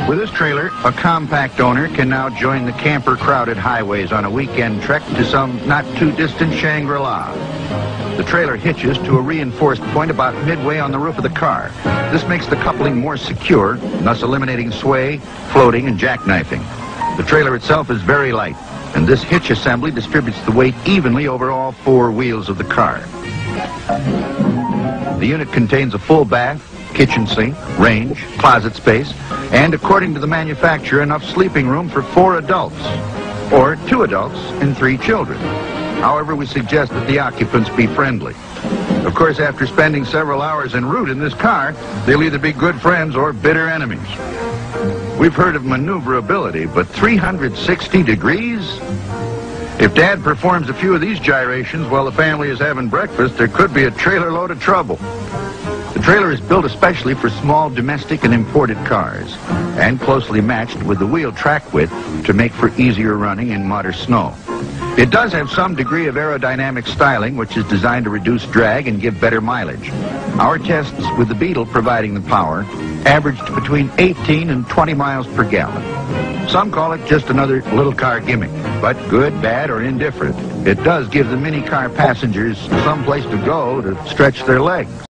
With this trailer, a compact owner can now join the camper-crowded highways on a weekend trek to some not-too-distant Shangri-La. The trailer hitches to a reinforced point about midway on the roof of the car. This makes the coupling more secure, thus eliminating sway, floating, and jackknifing. The trailer itself is very light, and this hitch assembly distributes the weight evenly over all four wheels of the car. The unit contains a full bath, kitchen sink, range, closet space, and according to the manufacturer, enough sleeping room for 4 adults, or 2 adults and 3 children. However, we suggest that the occupants be friendly. Of course, after spending several hours en route in this car, they'll either be good friends or bitter enemies. We've heard of maneuverability, but 360 degrees? If Dad performs a few of these gyrations while the family is having breakfast, there could be a trailer load of trouble. The trailer is built especially for small domestic and imported cars, and closely matched with the wheel track width to make for easier running in mud or snow. It does have some degree of aerodynamic styling, which is designed to reduce drag and give better mileage. Our tests with the Beetle providing the power averaged between 18 and 20 miles per gallon. Some call it just another little car gimmick, but good, bad, or indifferent, it does give the mini car passengers some place to go to stretch their legs.